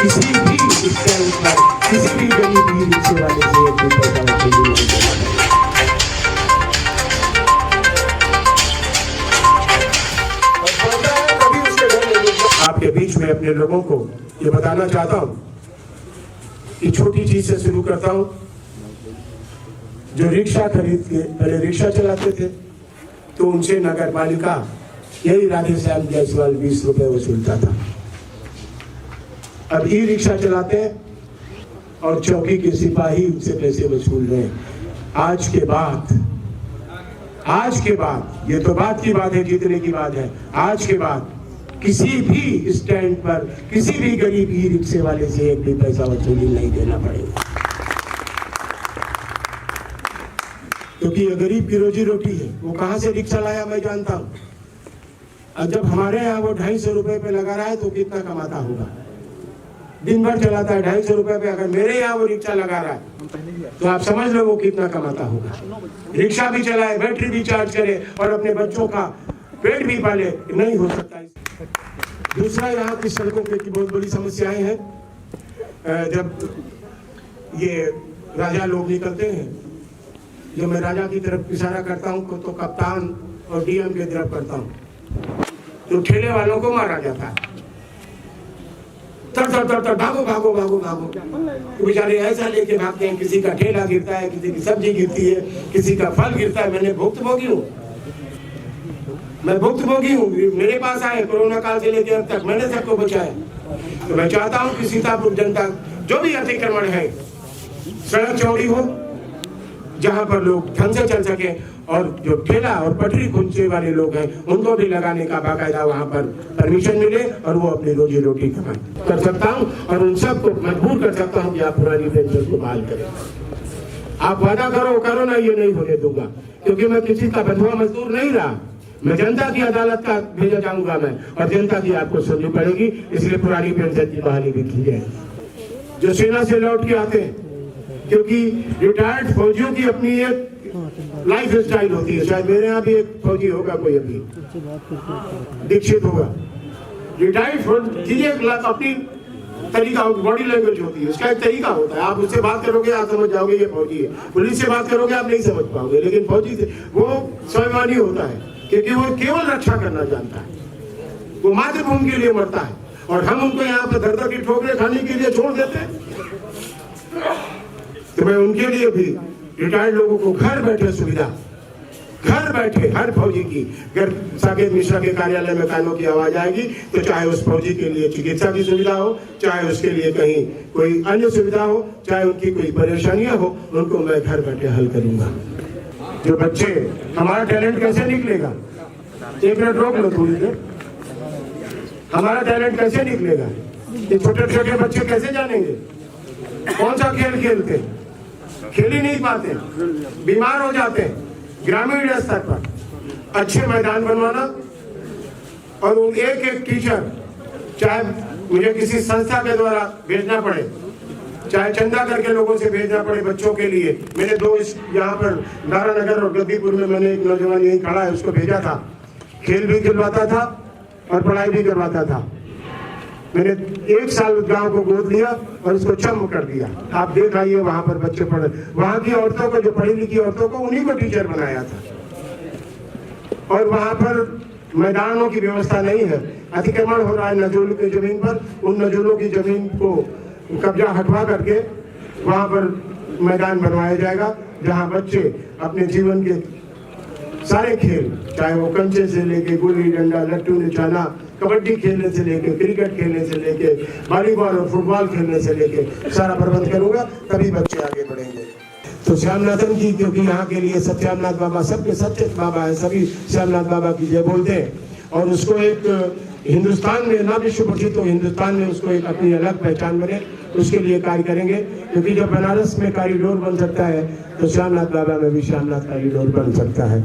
किसी भी स्टैंड पर किसी भी गरीब ई रिक्शे वाले से एक भी पैसा वसूली नहीं देना पड़ेगा। आपके बीच में अपने लोगों को ये बताना चाहता हूं कि छोटी चीज से शुरू करता हूं। जो रिक्शा खरीद के पहले रिक्शा चलाते थे तो उनसे नगर पालिका यही राधेश्याम जायसवाल 20 रुपए वसूलता था। अब ई रिक्शा चलाते हैं और चौकी के सिपाही उनसे पैसे वसूल रहे हैं। आज के बाद ये तो बात की बात है, जीतने की बात है। आज के बाद किसी भी स्टैंड पर किसी भी गरीब ई रिक्शे वाले से एक भी पैसा वसूली नहीं देना पड़ेगा, क्योंकि ये गरीब की रोजी रोटी है। वो कहां से रिक्शा लाया मैं जानता हूं। और जब हमारे यहाँ वो 250 रुपए पे लगा रहा है तो कितना कमाता होगा? दिन भर चलाता है 250 रुपए पे। अगर मेरे यहाँ वो रिक्शा लगा रहा है तो आप समझ लो वो कितना कमाता होगा। रिक्शा भी चलाए, बैटरी भी चार्ज करे और अपने बच्चों का पेट भी पाले, नहीं हो सकता। दूसरा, यहाँ की सड़कों की बहुत बड़ी समस्याएं हैं। जब ये राजा लोग निकलते हैं, जब मैं राजा की तरफ इशारा करता हूँ तो कप्तान और डीएम की तरफ करता हूँ, तो ठेले वालों को मारा जाता है। तर तर तर तर भागो भागो भागो भागो। बेचारे ऐसा लेके भागते हैं, किसी का ठेला गिरता है, किसी की सब्जी गिरती है, किसी का फल गिरता है। मैंने भुक्तभोगी हूँ, मैं भुक्तभोगी हूँ। मेरे पास आए कोरोना काल से लेकर अब तक, मैंने सबको बचाया। तो मैं चाहता हूँ कि सीतापुर जनता जो भी अतिक्रमण है, सड़क चौड़ी हो जहाँ पर लोग ढंग से चल सके, और जो ठेला और पटरी खुंचे वाले लोग हैं उनको भी लगाने का बाकायदा वहाँ पर परमिशन मिले और वो अपनी रोजी रोटी कमाए कर सकता हूँ। और उन सबको मजबूर कर सकता हूँ कि आप पुरानी पेंशन को बहाल करें। आप वादा करो ना, ये नहीं होने दूंगा, क्योंकि मैं किसी का बंधुआ मजदूर नहीं रहा। मैं जनता की अदालत का भेजा जाऊंगा मैं, और जनता की आपको सुननी पड़ेगी। इसलिए पुरानी पेंशन की बहाली भी की है। जो सेना से लौट के आते हैं, क्योंकि रिटायर्ड फौजियों की अपनी एक लाइफ स्टाइल होती है। शायद मेरे यहाँ भी एक फौजी होगा, कोई अभी दीक्षित होगा। रिटायर्ड फौजी की अपनी तरीका, बॉडी लैंग्वेज होती है, उसका एक तरीका होता है। आप उससे बात करोगे आप समझ जाओगे ये फौजी है। पुलिस से बात करोगे आप नहीं समझ पाओगे, लेकिन फौजी से वो स्वाभिमानी होता है, क्योंकि वो केवल रक्षा करना जानता है। वो मातृभूमि के लिए मरता है, और हम उनको यहाँ पे दर की ठोकरें खाने के लिए छोड़ देते हैं। तो मैं उनके लिए भी रिटायर्ड लोगों को घर बैठे सुविधा, घर बैठे हर फौजी की, अगर साकेत मिश्रा के कार्यालय में कानों की आवाज आएगी तो चाहे उस फौजी के लिए चिकित्सा की सुविधा हो, चाहे उसके लिए कहीं कोई अन्य सुविधा हो, चाहे उनकी कोई परेशानियां हो, उनको मैं घर बैठे हल करूंगा। जो बच्चे, हमारा टैलेंट कैसे निकलेगा? एक मिनट रोक लो थोड़ी देर। हमारा टैलेंट कैसे निकलेगा? ये छोटे छोटे बच्चे कैसे जानेंगे कौन सा खेल खेलते? खेल ही नहीं पाते, बीमार हो जाते हैं। ग्रामीण स्तर पर अच्छे मैदान बनवाना, और एक एक टीचर, चाहे मुझे किसी संस्था के द्वारा भेजना पड़े, चाहे चंदा करके लोगों से भेजना पड़े बच्चों के लिए। मैंने दो यहाँ पर नारानगर और गद्दीपुर में मैंने एक नौजवान यही खड़ा है, उसको भेजा था। खेल भी खिलवाता था और पढ़ाई भी करवाता था। मैंने 1 साल गांव को गोद लिया और उसको चम कर दिया। आप देख आइए वहां पर बच्चे पढ़े, वहां की औरतों को, जो पढ़ी लिखी औरतों को, उन्हीं को टीचर बनाया था। और वहां पर मैदानों की व्यवस्था नहीं है। अतिक्रमण हो रहा है नजूल की जमीन पर। उन नजूलों की जमीन को कब्जा हटवा करके वहां पर मैदान बनवाया जाएगा, जहां बच्चे अपने जीवन के सारे खेल, चाहे वो कंचे से लेके गुल्ली डंडा, लट्टू निचाना, कबड्डी खेलने से लेके, क्रिकेट खेलने से लेके, वॉलीबॉल और फुटबॉल खेलने से लेके सारा प्रबंध करूंगा, तभी बच्चे आगे बढ़ेंगे। तो श्यामनाथन जी, क्योंकि यहाँ के लिए सत्यामनाथ बाबा सबके सत्य बाबा है, सभी श्यामनाथ बाबा की जय बोलते हैं। और उसको एक हिंदुस्तान में, ना विश्व प्रसिद्ध तो हिंदुस्तान में उसको एक अपनी अलग पहचान बने, उसके लिए कार्य करेंगे। क्योंकि जब बनारस में कॉरिडोर बन सकता है तो श्यामनाथ बाबा में भी श्यामनाथ कॉरिडोर बन सकता है।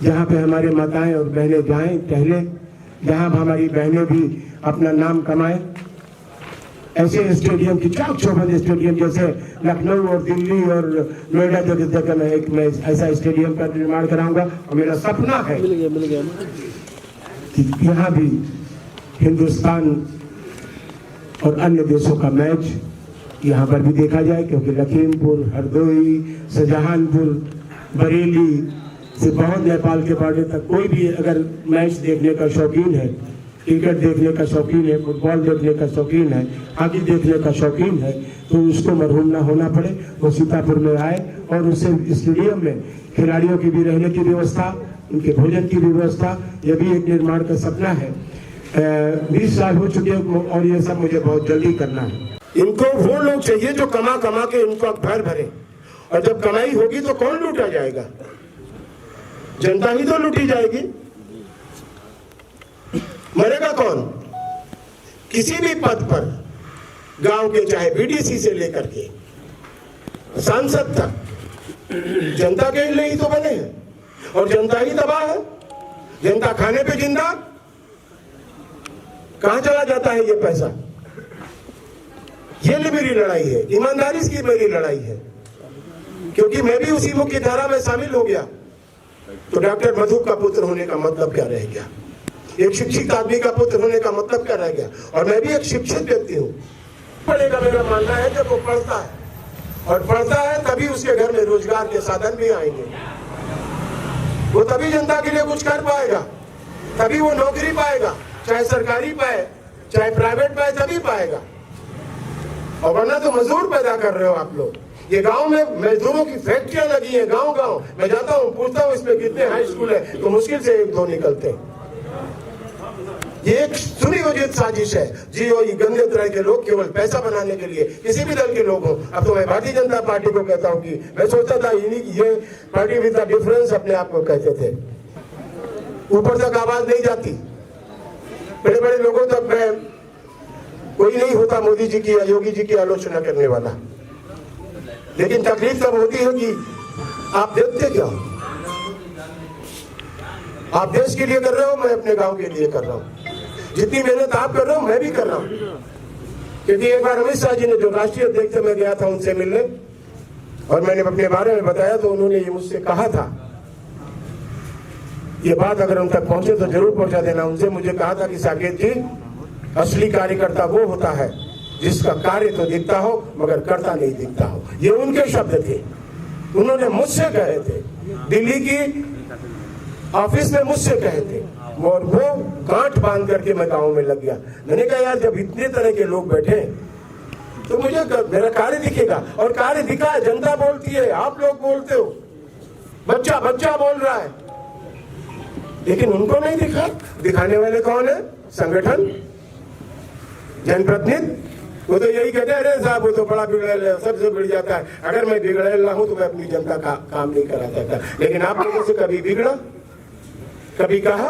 जहाँ पे हमारे माताएं और बहनें जाएं टहले, जहाँ हमारी बहनें भी अपना नाम कमाएं। ऐसे स्टेडियम की चाक चौबंद स्टेडियम जैसे लखनऊ और दिल्ली और नोएडा जगह मैं ऐसा स्टेडियम का निर्माण कराऊंगा। और मेरा सपना है कि यहाँ भी हिंदुस्तान और अन्य देशों का मैच यहाँ पर भी देखा जाए, क्योंकि लखीमपुर, हरदोई, शाहजहांपुर, बरेली से बहुत नेपाल के बॉर्डर तक कोई भी अगर मैच देखने का शौकीन है, क्रिकेट देखने का शौकीन है, फुटबॉल देखने का शौकीन है, हॉकी देखने का शौकीन है, तो उसको मरहूम ना होना पड़े, वो सीतापुर में आए और उसे स्टेडियम में खिलाड़ियों की भी रहने की व्यवस्था, उनके भोजन की व्यवस्था, यह भी एक निर्माण का सपना है। 20 साल हो चुके हैं और ये सब मुझे बहुत जल्दी करना है। इनको वो लोग चाहिए जो कमा कमा के इनको घर भरे, और जब कमाई होगी तो कौन लूटा जाएगा? जनता ही तो लूटी जाएगी, मरेगा कौन? किसी भी पद पर गांव के चाहे बीडीसी से लेकर के सांसद तक जनता के लिए ही तो बने हैं, और जनता ही तबाह है। जनता खाने पे जिंदा, कहां चला जाता है ये पैसा? ये मेरी लड़ाई है, ईमानदारी की मेरी लड़ाई है, क्योंकि मैं भी उसी मुख्य धारा में शामिल हो गया। तो डॉक्टर मधु का पुत्र होने का मतलब क्या रह गया? एक शिक्षित आदमी का पुत्र होने का मतलब क्या रह गया? और मैं भी एक शिक्षित व्यक्ति हूँ। पढ़ेगा, मेरा मानना है जब वो पढ़ता है, और पढ़ता है तभी उसके घर में रोजगार के साधन भी आएंगे, वो तभी जनता के लिए कुछ कर पाएगा, तभी वो नौकरी पाएगा, चाहे सरकारी पाए चाहे प्राइवेट पाए, तभी पाएगा। और वरना तो मजदूर पैदा कर रहे हो आप लोग। ये गांव में मजदूरों की फैक्ट्रियां लगी हैं, गांव गांव। मैं जाता हूँ, पूछता हूँ इसमें कितने हाई स्कूल है, तो मुश्किल से 1-2 निकलते हैं। ये एक सुनी वजूद साजिश है जी। वो ये गंदे तरह के लोग केवल पैसा बनाने के लिए, किसी भी दल के लोग हों। अब तो मैं भारतीय जनता पार्टी को कहता हूँ कि मैं सोचता था ये पार्टी विद द डिफरेंस अपने आप को कहते थे, ऊपर तक आवाज नहीं जाती, बड़े बड़े लोगों तक मैं कोई नहीं होता मोदी जी की या योगी जी की आलोचना करने वाला। लेकिन तकलीफ तब होती है कि आप देखते क्या हो? आप देश के लिए कर रहे हो, मैं अपने गांव के लिए कर रहा हूं। जितनी मेहनत आप कर रहे हो मैं भी कर रहा हूं, क्योंकि एक बार अमित शाह जी ने, जो राष्ट्रीय अध्यक्ष मैं गया था उनसे मिलने, और मैंने अपने बारे में बताया, तो उन्होंने ये मुझसे कहा था, ये बात अगर उन तक पहुंचे तो जरूर पहुंचा देना। उनसे मुझे कहा था कि साकेत जी, असली कार्यकर्ता वो होता है जिसका कार्य तो दिखता हो मगर करता नहीं दिखता हो। ये उनके शब्द थे, उन्होंने मुझसे कहे थे, दिल्ली की ऑफिस में मुझसे कहे थे, और वो गांठ बांध करके मैं गांव में लग गया। मैंने कहा यार, जब इतने तरह के लोग बैठे तो मुझे मेरा कार्य दिखेगा, और कार्य दिखा है। जनता बोलती है, आप लोग बोलते हो, बच्चा बच्चा बोल रहा है, लेकिन उनको नहीं दिखा। दिखाने वाले कौन है? संगठन, जनप्रतिनिधि। वो तो यही कहते हैं, अरे साहब वो तो बड़ा बिगड़ेल है, सबसे बिगड़ जाता है। अगर मैं बिगड़ेल ना हूं तो मैं अपनी जनता का काम नहीं करा सकता। लेकिन आप लोगों से कभी बिगड़ा, कभी कहा?